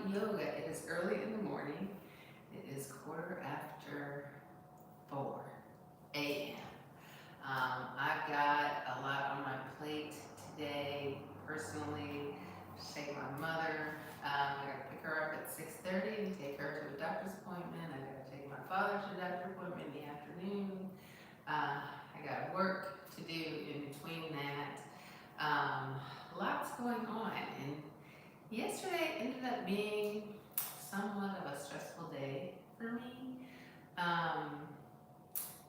yoga. It is early in the morning. It is 4:15 a.m. I've got a lot on my plate today. Personally, take my mother. I gotta pick her up at 6:30 and take her to a doctor's appointment. I gotta take my father to a doctor's appointment in the afternoon. I got work to do in between that. Lots going on, and yesterday ended up being somewhat of a stressful day for me. Um,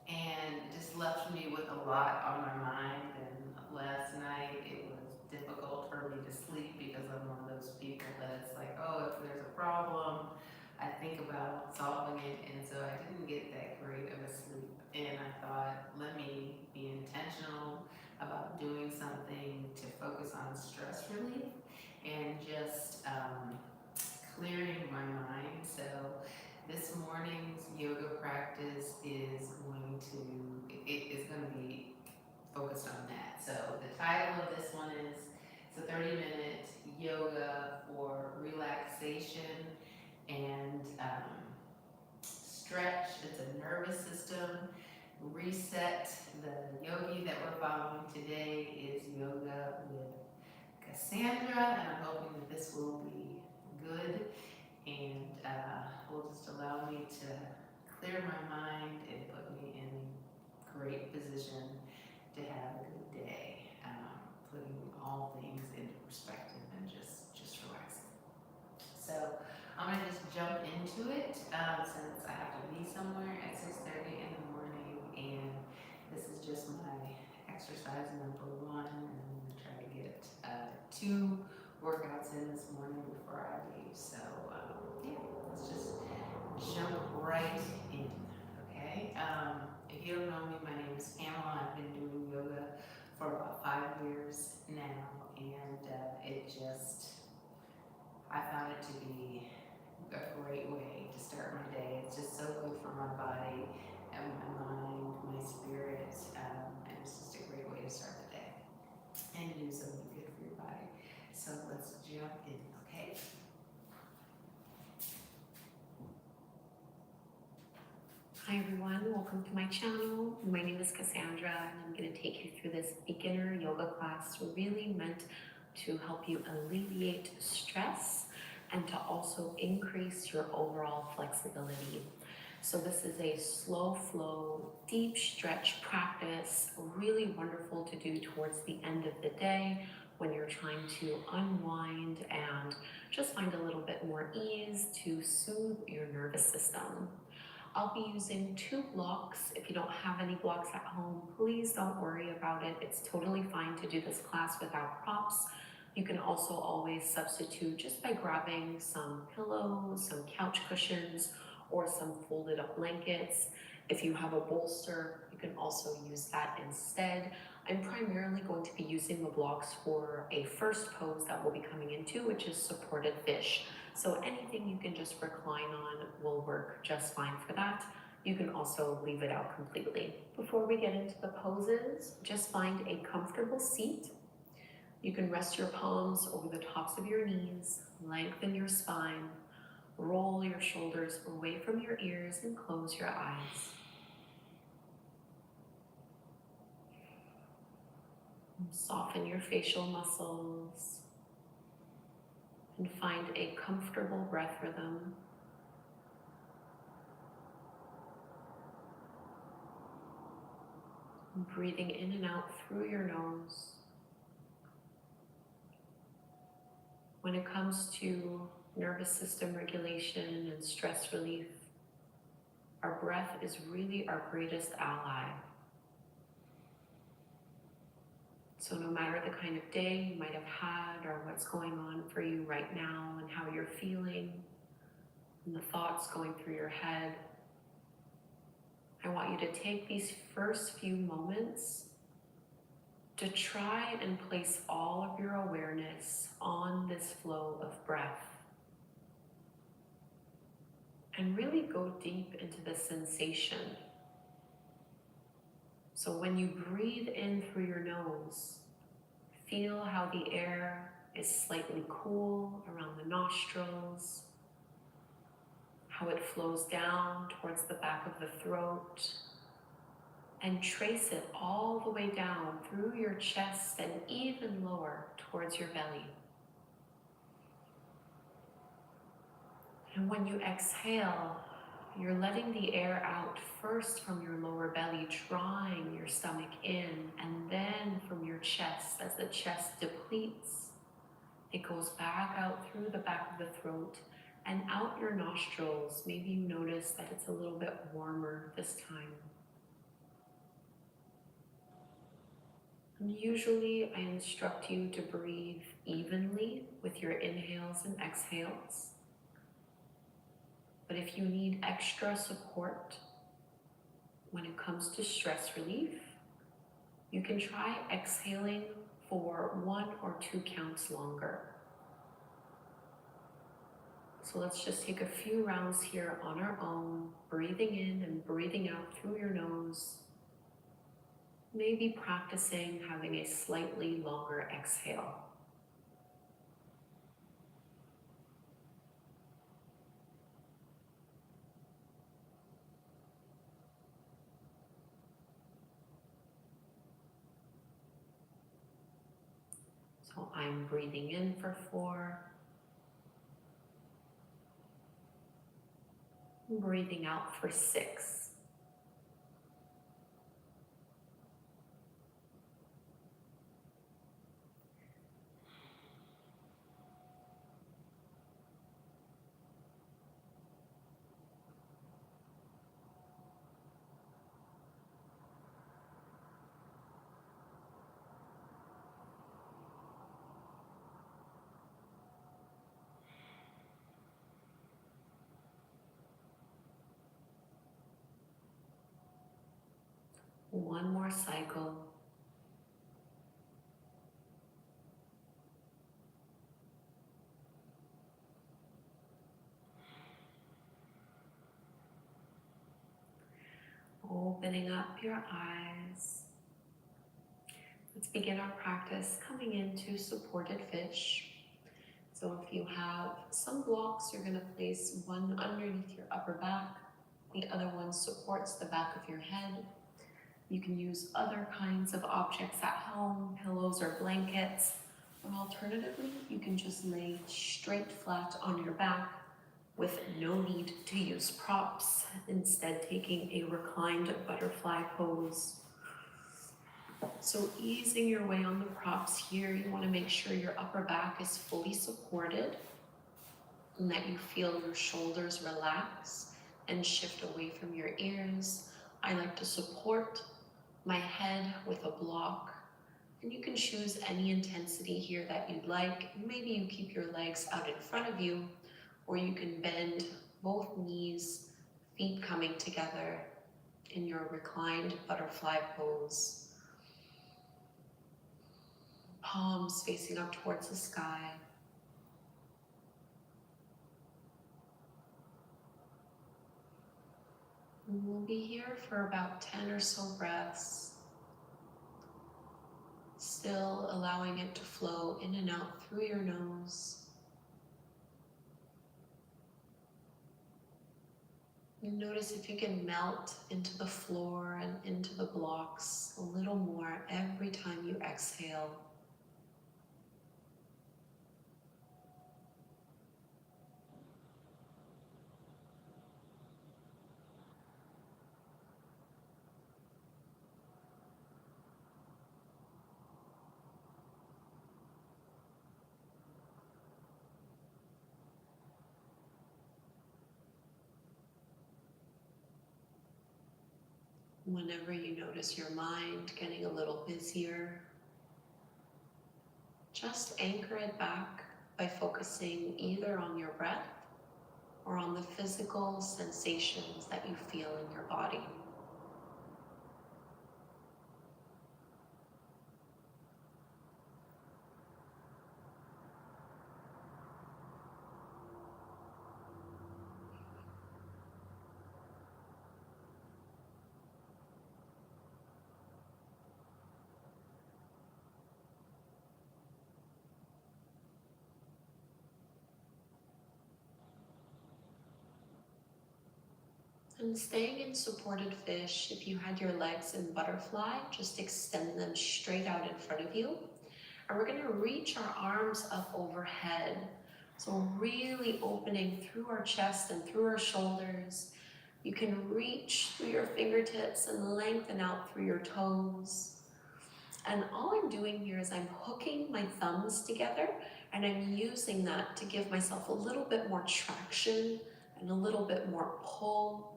and it just left me with a lot on my mind. And last night it was difficult for me to sleep because I'm one of those people that it's like, oh, if there's a problem, I think about solving it. And so I didn't get that great of a sleep. And I thought, let me be intentional about doing something to focus on stress relief and just clearing my mind. So this morning's yoga practice is going to be focused on that. So the title of this one is, it's a 30-minute yoga for relaxation and stretch. It's a nervous system reset. The yogi that we're following today is yoga with Cassandra, and I'm hoping that this will be good and will just allow me to clear my mind and put me in a great position to have a good day, putting all things into perspective and just relaxing. So I'm gonna just jump into it since I have to be somewhere at 6:30 in the morning, and this is just my exercise number one, and I'm gonna try to get 2 workouts in this morning before I leave. So yeah, let's just jump right in, okay? If you don't know me, my name is Pamela. I've been doing yoga for about 5 years now, and I found it to be a great way to start my day. It's just so good for my body and my mind, my spirit, and it's just a great way to start the day and do something good for your body. So let's jump in, okay? Hi everyone, welcome to my channel. My name is Cassandra, and I'm going to take you through this beginner yoga class really meant to help you alleviate stress and to also increase your overall flexibility. So this is a slow flow, deep stretch practice, really wonderful to do towards the end of the day when you're trying to unwind and just find a little bit more ease to soothe your nervous system. I'll be using 2 blocks. If you don't have any blocks at home, please don't worry about it. It's totally fine to do this class without props. You can also always substitute just by grabbing some pillows, some couch cushions, or some folded up blankets. If you have a bolster, you can also use that instead. I'm primarily going to be using the blocks for a first pose that we'll be coming into, which is supported fish. So anything you can just recline on will work just fine for that. You can also leave it out completely. Before we get into the poses, just find a comfortable seat. You can rest your palms over the tops of your knees, lengthen your spine, roll your shoulders away from your ears, and close your eyes. Soften your facial muscles and find a comfortable breath rhythm. Breathing in and out through your nose. When it comes to nervous system regulation and stress relief, our breath is really our greatest ally. So no matter the kind of day you might have had or what's going on for you right now and how you're feeling and the thoughts going through your head, I want you to take these first few moments to try and place all of your awareness on this flow of breath and really go deep into the sensation. So when you breathe in through your nose, feel how the air is slightly cool around the nostrils how it flows down towards the back of the throat, and trace it all the way down through your chest and even lower towards your belly. And when you exhale, you're letting the air out first from your lower belly, drawing your stomach in, and then from your chest. As the chest depletes, it goes back out through the back of the throat and out your nostrils. Maybe you notice that it's a little bit warmer this time. And usually I instruct you to breathe evenly with your inhales and exhales. But if you need extra support when it comes to stress relief, you can try exhaling for 1 or 2 counts longer. So let's just take a few rounds here on our own, breathing in and breathing out through your nose. Maybe practicing having a slightly longer exhale. So I'm breathing in for 4. Breathing out for 6. One more cycle. Opening up your eyes. Let's begin our practice coming into supported fish. So if you have some blocks, you're going to place one underneath your upper back. The other one supports the back of your head. You can use other kinds of objects at home, pillows or blankets. Or alternatively, you can just lay straight flat on your back with no need to use props, instead taking a reclined butterfly pose. So easing your way on the props here, you want to make sure your upper back is fully supported and that you feel your shoulders relax and shift away from your ears. I like to support my head with a block, and you can choose any intensity here that you'd like. Maybe you keep your legs out in front of you, or you can bend both knees, feet coming together in your reclined butterfly pose. Palms facing up towards the sky. And we'll be here for about 10 or so breaths, still allowing it to flow in and out through your nose. And notice if you can melt into the floor and into the blocks a little more every time you exhale. Whenever you notice your mind getting a little busier, just anchor it back by focusing either on your breath or on the physical sensations that you feel in your body. And staying in supported fish, if you had your legs in butterfly, just extend them straight out in front of you. And we're gonna reach our arms up overhead. So really opening through our chest and through our shoulders. You can reach through your fingertips and lengthen out through your toes. And all I'm doing here is I'm hooking my thumbs together and I'm using that to give myself a little bit more traction and a little bit more pull.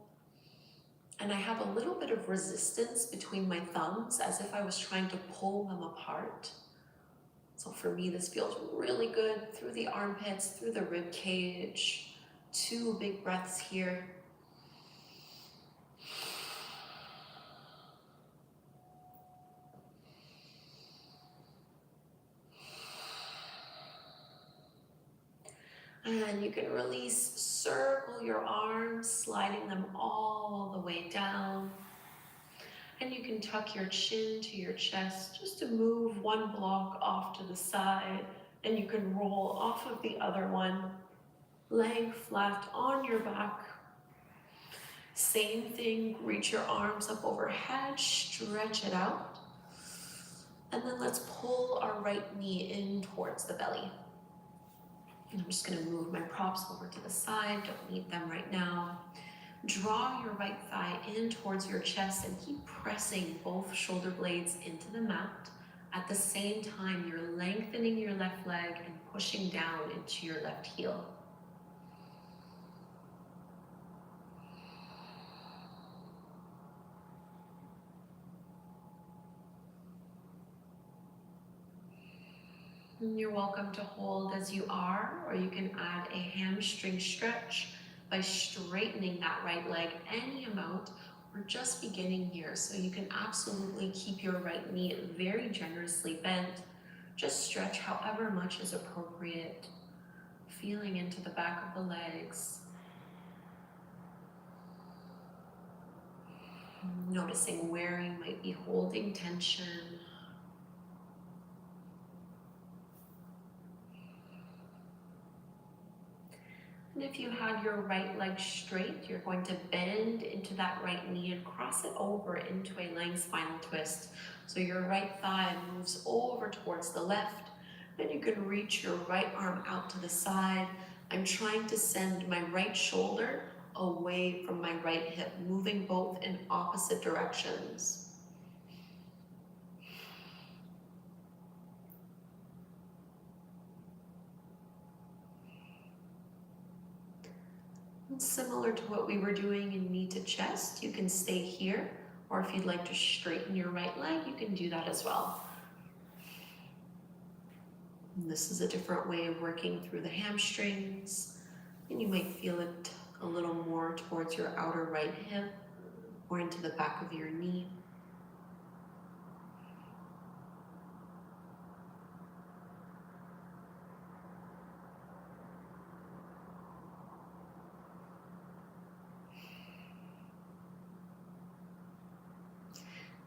And I have a little bit of resistance between my thumbs as if I was trying to pull them apart. So for me, this feels really good through the armpits, through the rib cage. 2 big breaths here. And you can release, circle your arms, sliding them all the way down. And you can tuck your chin to your chest just to move one block off to the side. And you can roll off of the other one, laying flat on your back. Same thing, reach your arms up overhead, stretch it out. And then let's pull our right knee in towards the belly. And I'm just gonna move my props over to the side, don't need them right now. Draw your right thigh in towards your chest and keep pressing both shoulder blades into the mat. At the same time, you're lengthening your left leg and pushing down into your left heel. And you're welcome to hold as you are, or you can add a hamstring stretch by straightening that right leg any amount. We're just beginning here, so you can absolutely keep your right knee very generously bent. Just stretch however much is appropriate, feeling into the back of the legs. Noticing where you might be holding tension. And if you had your right leg straight, you're going to bend into that right knee and cross it over into a lying spinal twist. So your right thigh moves over towards the left. Then you can reach your right arm out to the side. I'm trying to send my right shoulder away from my right hip, moving both in opposite directions. Similar to what we were doing in knee to chest, you can stay here, or if you'd like to straighten your right leg, you can do that as well. And this is a different way of working through the hamstrings, and you might feel it a little more towards your outer right hip or into the back of your knee.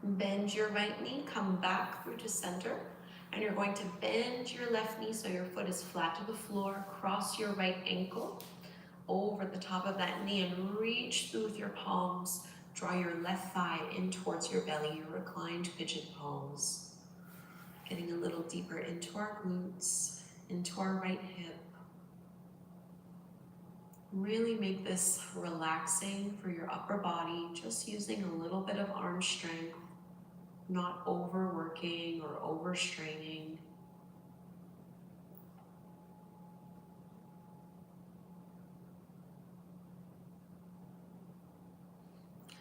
Bend your right knee, come back through to center, and you're going to bend your left knee so your foot is flat to the floor. Cross your right ankle over the top of that knee and reach through with your palms. Draw your left thigh in towards your belly, your reclined pigeon pose. Getting a little deeper into our glutes, into our right hip. Really make this relaxing for your upper body, just using a little bit of arm strength, not overworking or overstraining.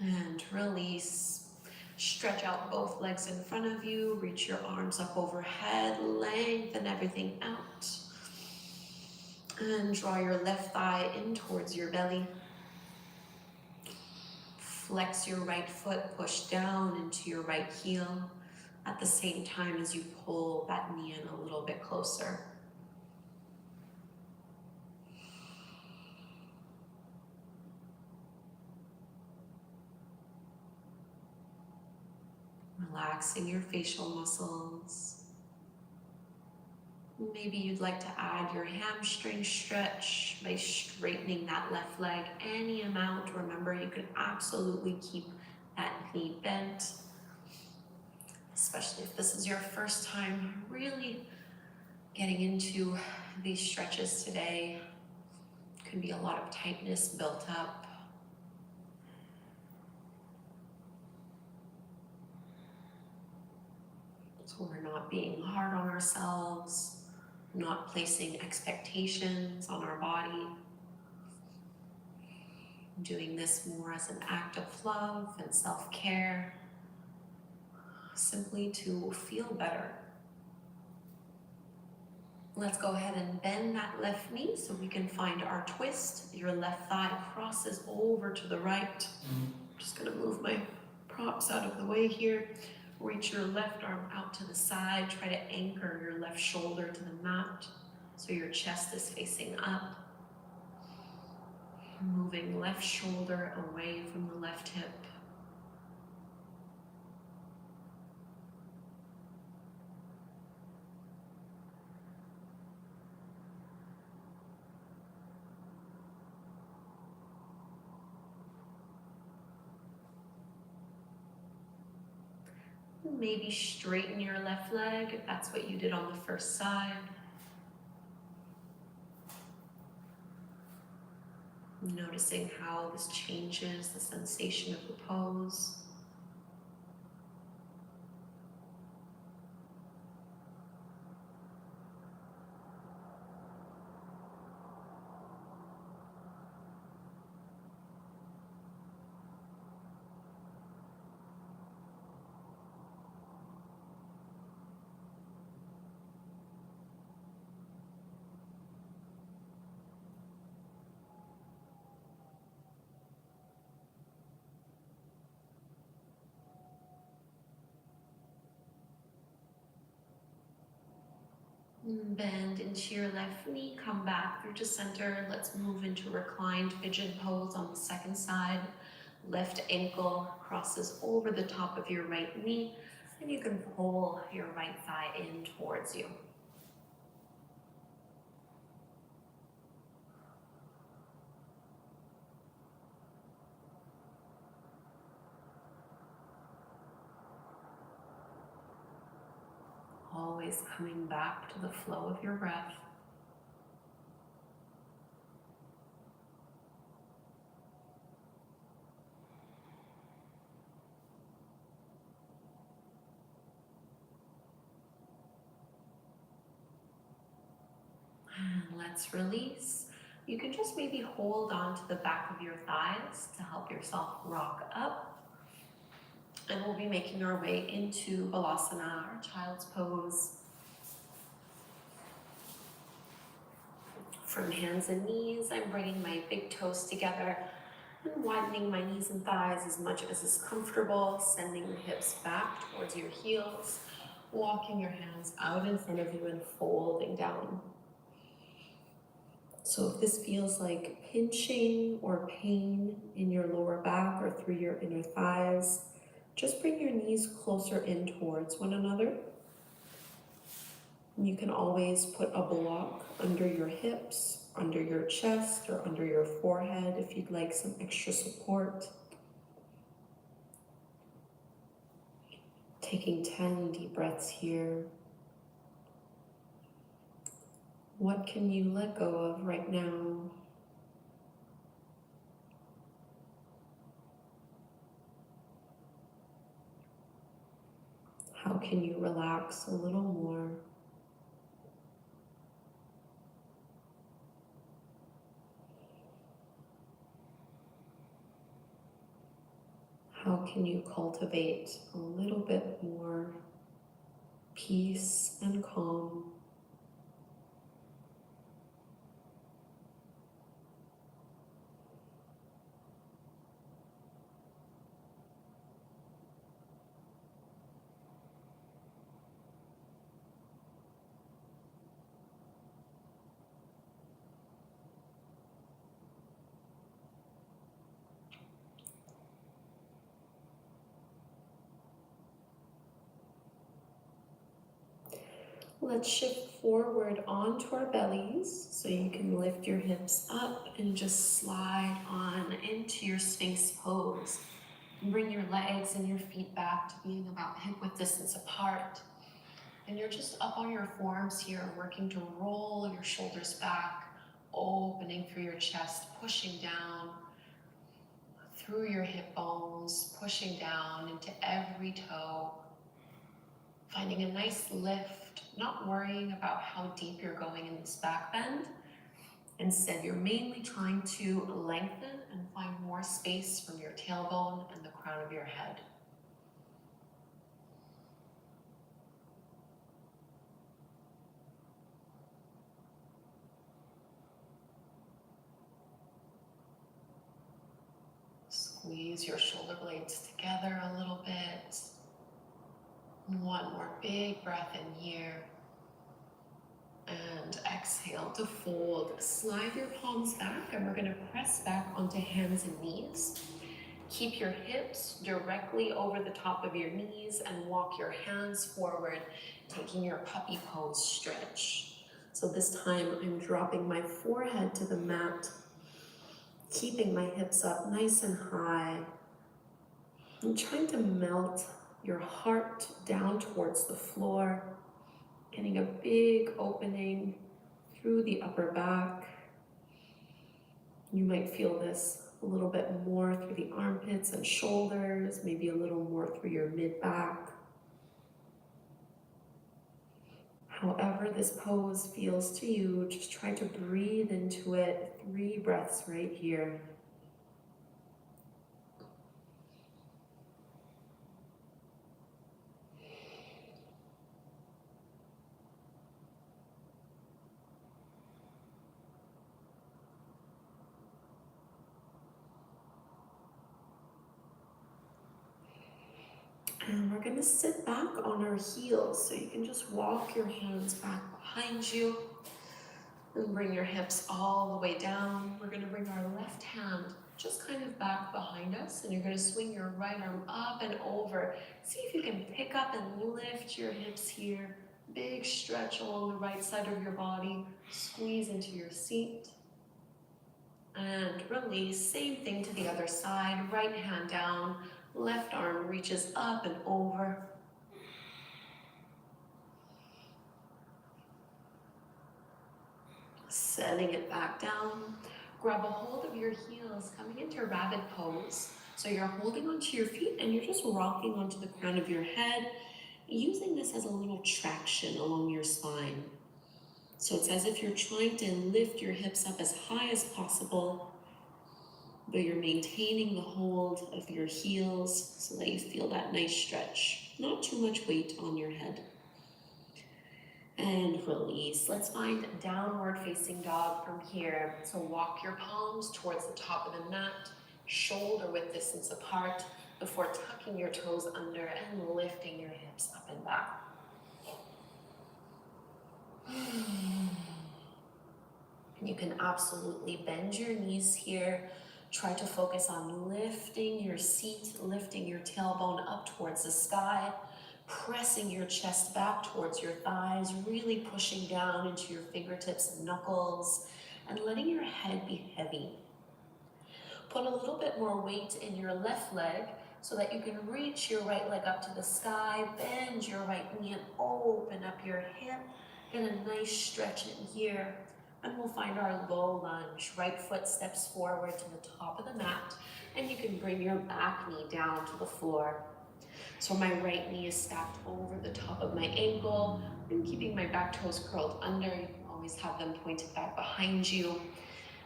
And release. Stretch out both legs in front of you, reach your arms up overhead, lengthen everything out. And draw your left thigh in towards your belly. Flex your right foot, push down into your right heel at the same time as you pull that knee in a little bit closer. Relaxing your facial muscles. Maybe you'd like to add your hamstring stretch by straightening that left leg any amount. Remember, you can absolutely keep that knee bent, especially if this is your first time really getting into these stretches today. Could be a lot of tightness built up. So we're not being hard on ourselves, not placing expectations on our body. Doing this more as an act of love and self-care, simply to feel better. Let's go ahead and bend that left knee so we can find our twist. Your left thigh crosses over to the right. I'm just gonna move my props out of the way here. Reach your left arm out to the side. Try to anchor your left shoulder to the mat so your chest is facing up. Moving left shoulder away from the left hip. Maybe straighten your left leg if that's what you did on the first side. Noticing how this changes the sensation of the pose. Bend into your left knee, come back through to center. Let's move into reclined pigeon pose on the second side. Left ankle crosses over the top of your right knee, and you can pull your right thigh in towards you. Always coming back to the flow of your breath. And let's release. You can just maybe hold on to the back of your thighs to help yourself rock up. And we'll be making our way into Balasana, or child's pose. From hands and knees, I'm bringing my big toes together and widening my knees and thighs as much as is comfortable, sending the hips back towards your heels, walking your hands out in front of you and folding down. So if this feels like pinching or pain in your lower back or through your inner thighs, just bring your knees closer in towards one another. You can always put a block under your hips, under your chest, or under your forehead if you'd like some extra support. Taking 10 deep breaths here. What can you let go of right now? How can you relax a little more? How can you cultivate a little bit more peace and calm? Let's shift forward onto our bellies so you can lift your hips up and just slide on into your Sphinx pose. Bring your legs and your feet back to being about hip width distance apart. And you're just up on your forearms here, working to roll your shoulders back, opening through your chest, pushing down through your hip bones, pushing down into every toe, finding a nice lift, not worrying about how deep you're going in this back bend. Instead, you're mainly trying to lengthen and find more space from your tailbone and the crown of your head. Squeeze your shoulder blades together a little bit. One more big breath in here. And exhale to fold. Slide your palms back and we're gonna press back onto hands and knees. Keep your hips directly over the top of your knees and walk your hands forward, taking your puppy pose stretch. So this time I'm dropping my forehead to the mat, keeping my hips up nice and high. I'm trying to melt your heart down towards the floor, getting a big opening through the upper back. You might feel this a little bit more through the armpits and shoulders, maybe a little more through your mid-back. However this pose feels to you, just try to breathe into it. 3 breaths right here. And we're gonna sit back on our heels, so you can just walk your hands back behind you and bring your hips all the way down. We're gonna bring our left hand just kind of back behind us, and you're gonna swing your right arm up and over. See if you can pick up and lift your hips here. Big stretch along the right side of your body. Squeeze into your seat. And release. Same thing to the other side. Right hand down. Left arm reaches up and over. Setting it back down. Grab a hold of your heels, coming into rabbit pose. So you're holding onto your feet and you're just rocking onto the crown of your head, using this as a little traction along your spine. So it's as if you're trying to lift your hips up as high as possible, but you're maintaining the hold of your heels so that you feel that nice stretch. Not too much weight on your head. And release. Let's find downward facing dog from here. So walk your palms towards the top of the mat, shoulder width distance apart, before tucking your toes under and lifting your hips up and back. You can absolutely bend your knees here. Try to focus on lifting your seat, lifting your tailbone up towards the sky, pressing your chest back towards your thighs, really pushing down into your fingertips and knuckles, and letting your head be heavy. Put a little bit more weight in your left leg so that you can reach your right leg up to the sky, bend your right knee and open up your hip. Get a nice stretch in here. And we'll find our low lunge. Right foot steps forward to the top of the mat, and you can bring your back knee down to the floor. So my right knee is stacked over the top of my ankle. I'm keeping my back toes curled under. You can always have them pointed back behind you.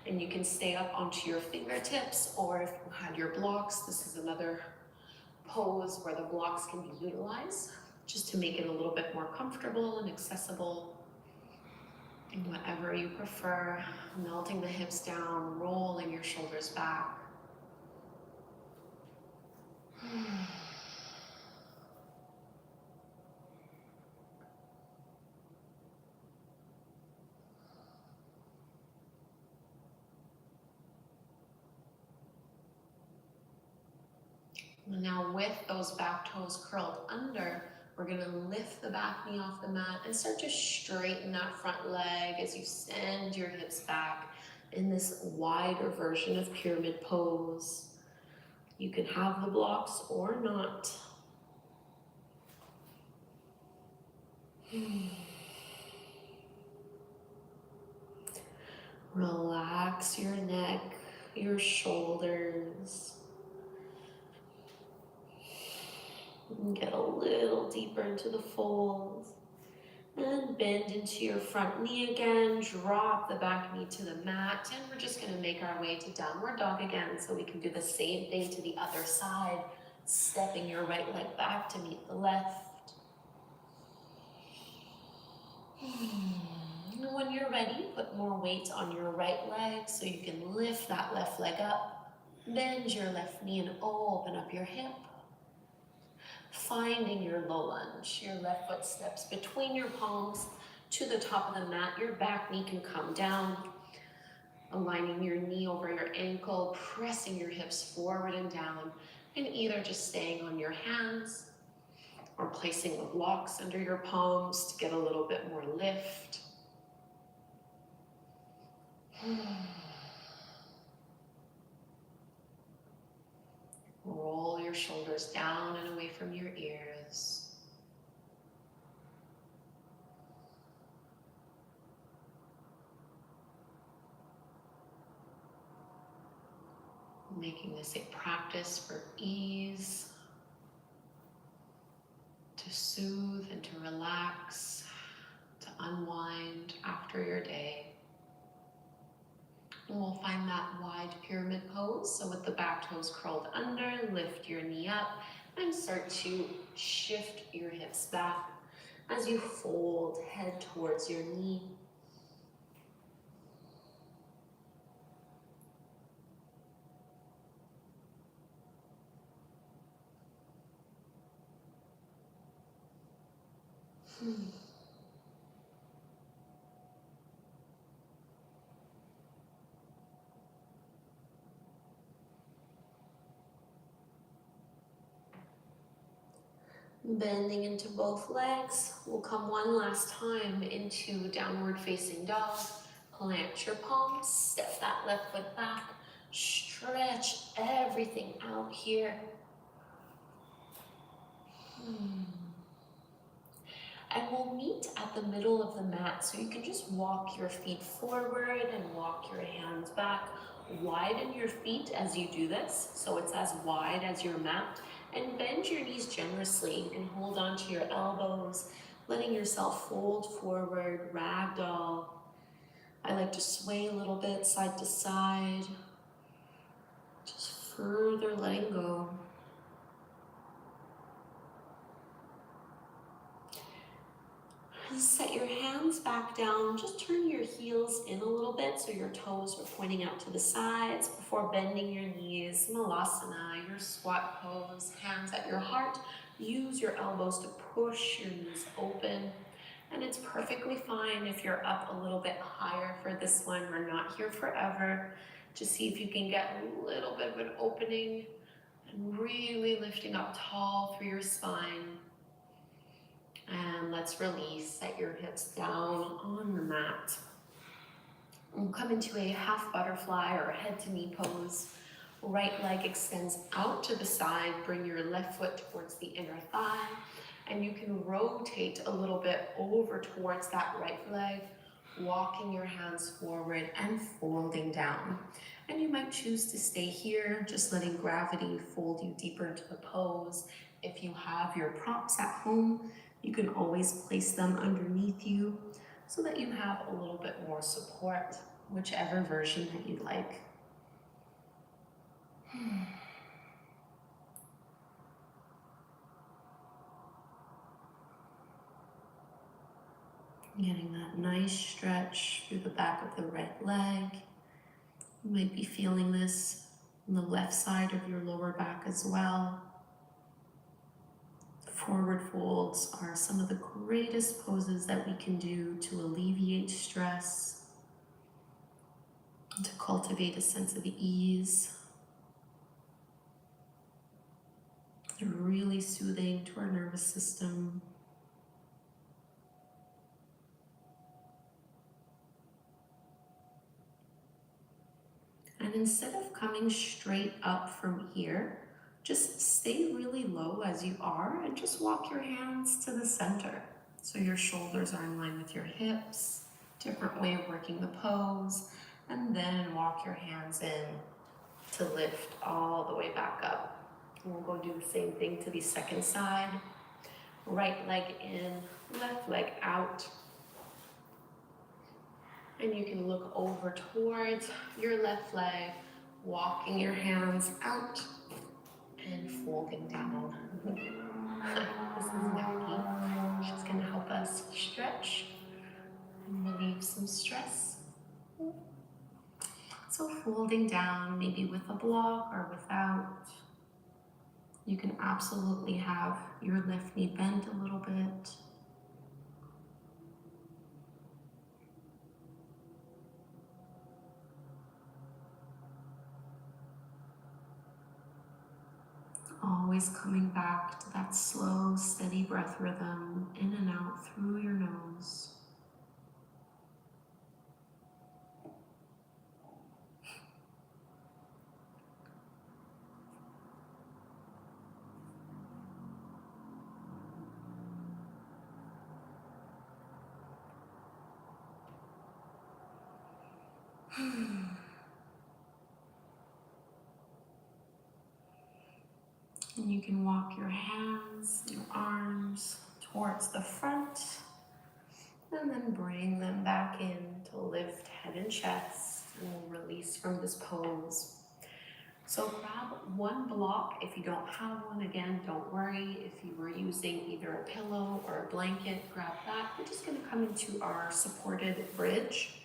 And you can stay up onto your fingertips, or if you had your blocks, this is another pose where the blocks can be utilized, just to make it a little bit more comfortable and accessible. And whatever you prefer, melting the hips down, rolling your shoulders back. And now with those back toes curled under, We're gonna lift the back knee off the mat and start to straighten that front leg as you send your hips back in this wider version of pyramid pose. You can have the blocks or not. Relax your neck, your shoulders. Get a little deeper into the folds. And bend into your front knee again. Drop the back knee to the mat. And we're just going to make our way to downward dog again. So we can do the same thing to the other side. Stepping your right leg back to meet the left. When you're ready, put more weight on your right leg so you can lift that left leg up. Bend your left knee and open up your hip. Finding your low lunge. Your left foot steps between your palms to the top of the mat. Your back knee can come down. Aligning your knee over your ankle, pressing your hips forward and down, and either just staying on your hands or placing the blocks under your palms to get a little bit more lift. Roll your shoulders down and away from your ears. Making this a practice for ease, to soothe and to relax, to unwind after your day. And we'll find that wide pyramid pose. So with the back toes curled under, lift your knee up and start to shift your hips back as you fold head towards your knee. Bending into both legs. We'll come one last time into downward facing dog. Plant your palms, step that left foot back. Stretch everything out here. And we'll meet at the middle of the mat. So you can just walk your feet forward and walk your hands back. Widen your feet as you do this, so it's as wide as your mat. And bend your knees generously and hold on to your elbows, letting yourself fold forward, ragdoll. I like to sway a little bit side to side, just further letting go. Set your hands back down. Just turn your heels in a little bit so your toes are pointing out to the sides before bending your knees. Malasana, your squat pose, hands at your heart. Use your elbows to push your knees open. And it's perfectly fine if you're up a little bit higher for this one. We're not here forever. Just see if you can get a little bit of an opening and really lifting up tall through your spine. And let's release, set your hips down on the mat. We'll come into a half butterfly or head to knee pose. Right leg extends out to the side, bring your left foot towards the inner thigh, and you can rotate a little bit over towards that right leg, walking your hands forward and folding down. And you might choose to stay here, just letting gravity fold you deeper into the pose. If you have your props at home, you can always place them underneath you so that you have a little bit more support, whichever version that you like. Getting that nice stretch through the back of the right leg. You might be feeling this on the left side of your lower back as well. Forward folds are some of the greatest poses that we can do to alleviate stress and to cultivate a sense of ease. They're really soothing to our nervous system. And instead of coming straight up from here, just stay really low as you are and just walk your hands to the center. So your shoulders are in line with your hips, different way of working the pose, and then walk your hands in to lift all the way back up. And we'll go do the same thing to the second side. Right leg in, left leg out. And you can look over towards your left leg, walking your hands out and folding down. This is Becky. She's gonna help us stretch and relieve some stress. So folding down, maybe with a block or without. You can absolutely have your left knee bent a little bit. Always coming back to that slow, steady breath rhythm, in and out through your nose. And you can walk your hands, your arms towards the front, and then bring them back in to lift head and chest, and we'll release from this pose. So grab one block. If you don't have one, again, don't worry. If you were using either a pillow or a blanket, grab that. We're just gonna come into our supported bridge.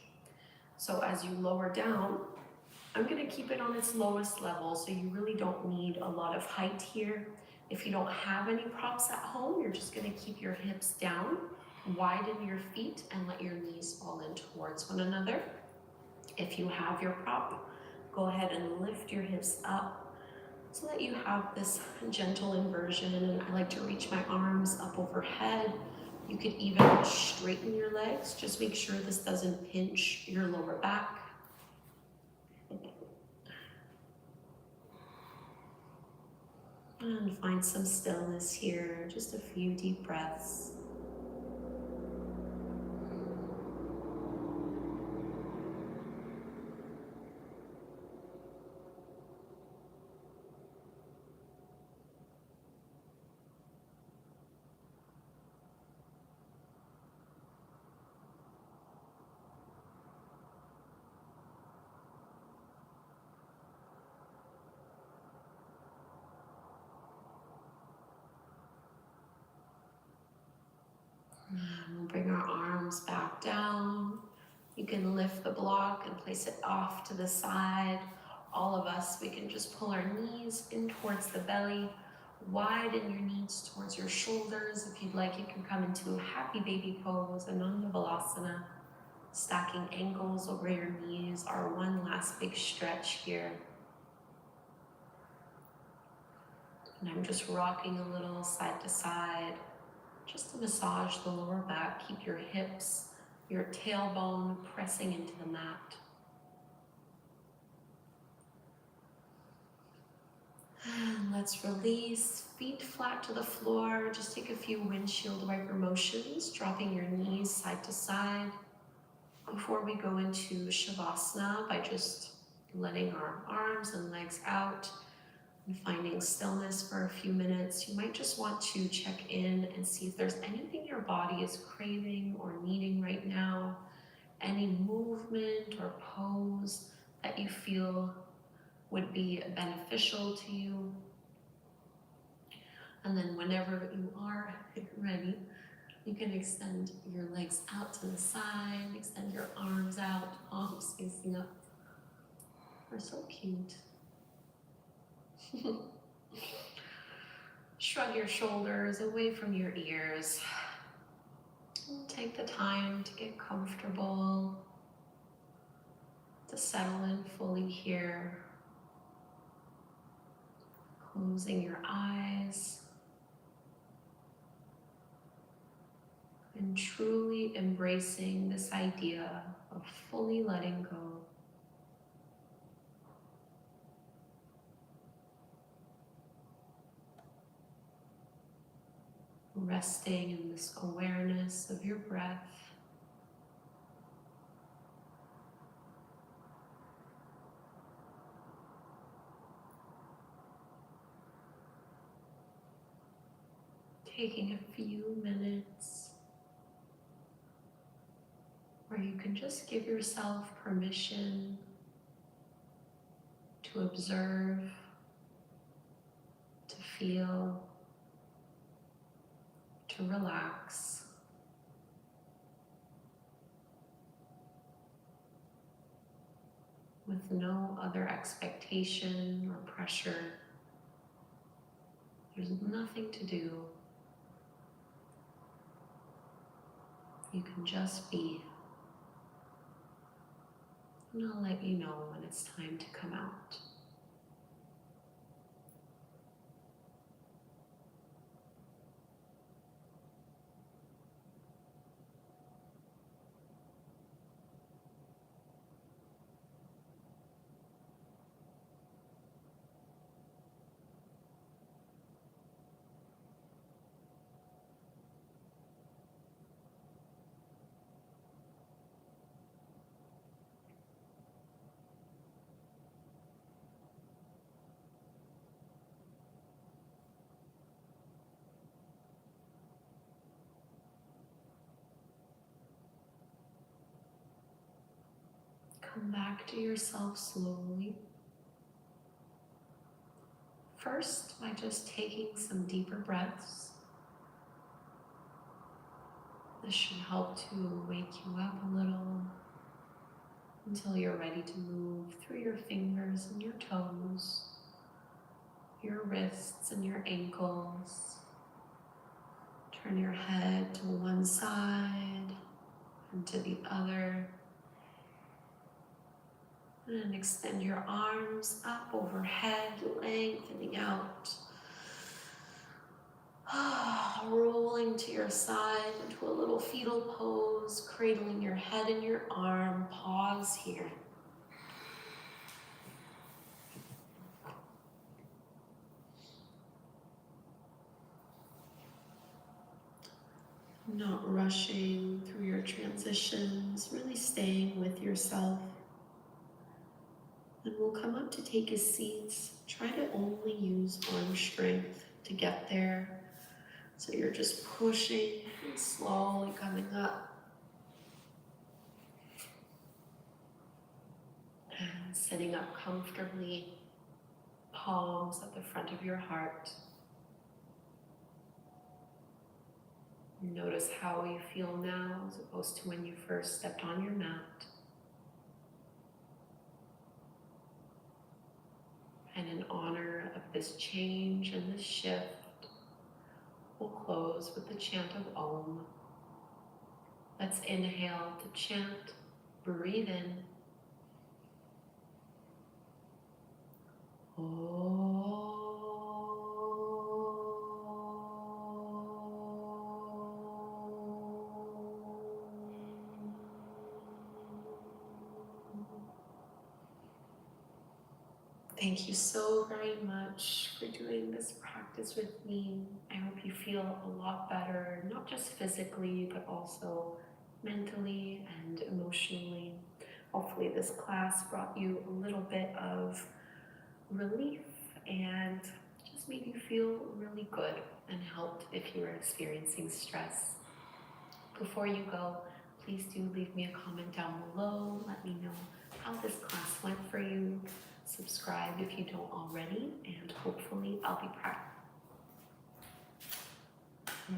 So as you lower down, I'm gonna keep it on its lowest level, so you really don't need a lot of height here. If you don't have any props at home, you're just gonna keep your hips down, widen your feet, and let your knees fall in towards one another. If you have your prop, go ahead and lift your hips up so that you have this gentle inversion. And I like to reach my arms up overhead. You could even straighten your legs. Just make sure this doesn't pinch your lower back. And find some stillness here, just a few deep breaths. And we'll bring our arms back down. You can lift the block and place it off to the side. All of us, we can just pull our knees in towards the belly, widen your knees towards your shoulders. If you'd like, you can come into a happy baby pose, Ananda Balasana, stacking ankles over your knees, our one last big stretch here. And I'm just rocking a little side to side, just to massage the lower back. Keep your hips, your tailbone pressing into the mat. And let's release, feet flat to the floor. Just take a few windshield wiper motions, dropping your knees side to side before we go into Shavasana by just letting our arms and legs out and finding stillness for a few minutes. You might just want to check in and see if there's anything your body is craving or needing right now, any movement or pose that you feel would be beneficial to you. And then whenever you are ready, you can extend your legs out to the side, extend your arms out, palms facing up. They're so cute. Shrug your shoulders away from your ears. Take the time to get comfortable, to settle in fully here. Closing your eyes and truly embracing this idea of fully letting go. resting in this awareness of your breath. Taking a few minutes where you can just give yourself permission to observe, to feel, to relax. With no other expectation or pressure. There's nothing to do. You can just be. And I'll let you know when it's time to come out. Come back to yourself slowly. First, by just taking some deeper breaths. This should help to wake you up a little until you're ready to move through your fingers and your toes, your wrists and your ankles. Turn your head to one side and to the other. And then extend your arms up overhead, lengthening out. Rolling to your side into a little fetal pose, cradling your head in your arm. Pause here. Not rushing through your transitions, really staying with yourself. And we'll come up to take a seat. Try to only use arm strength to get there. So you're just pushing and slowly coming up. And sitting up comfortably, palms at the front of your heart. Notice how you feel now as opposed to when you first stepped on your mat. And in honor of this change and this shift, we'll close with the chant of Om. Let's inhale to chant, breathe in. Om. Thank you so very much for doing this practice with me. I hope you feel a lot better, not just physically, but also mentally and emotionally. Hopefully this class brought you a little bit of relief and just made you feel really good and helped if you were experiencing stress. Before you go, please do leave me a comment down below. Let me know how this class went for you. Subscribe if you don't already, and hopefully I'll be proud.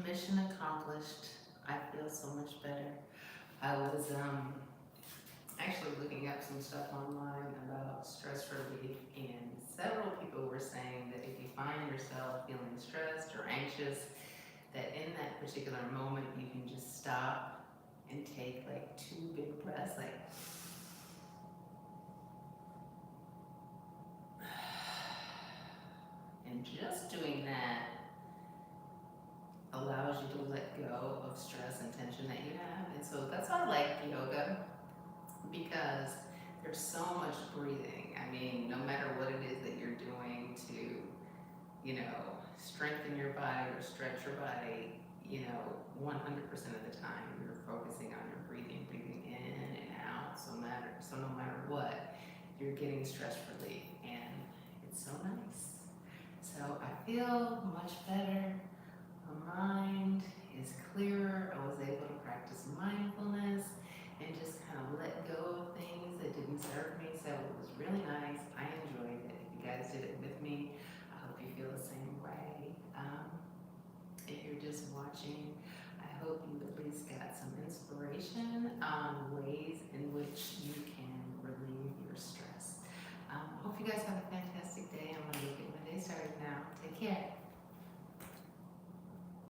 Mission accomplished. I feel so much better. I was actually looking up some stuff online about stress relief, and several people were saying that if you find yourself feeling stressed or anxious, that in that particular moment you can just stop and take like 2 big breaths, like and just doing that allows you to let go of stress and tension that you have. And so that's why I like yoga, because there's so much breathing. I mean, no matter what it is that you're doing to, strengthen your body or stretch your body, 100% of the time you're focusing on your breathing in and out. So no matter what, you're getting stress relief, and it's so nice. So I feel much better. My mind is clearer. I was able to practice mindfulness.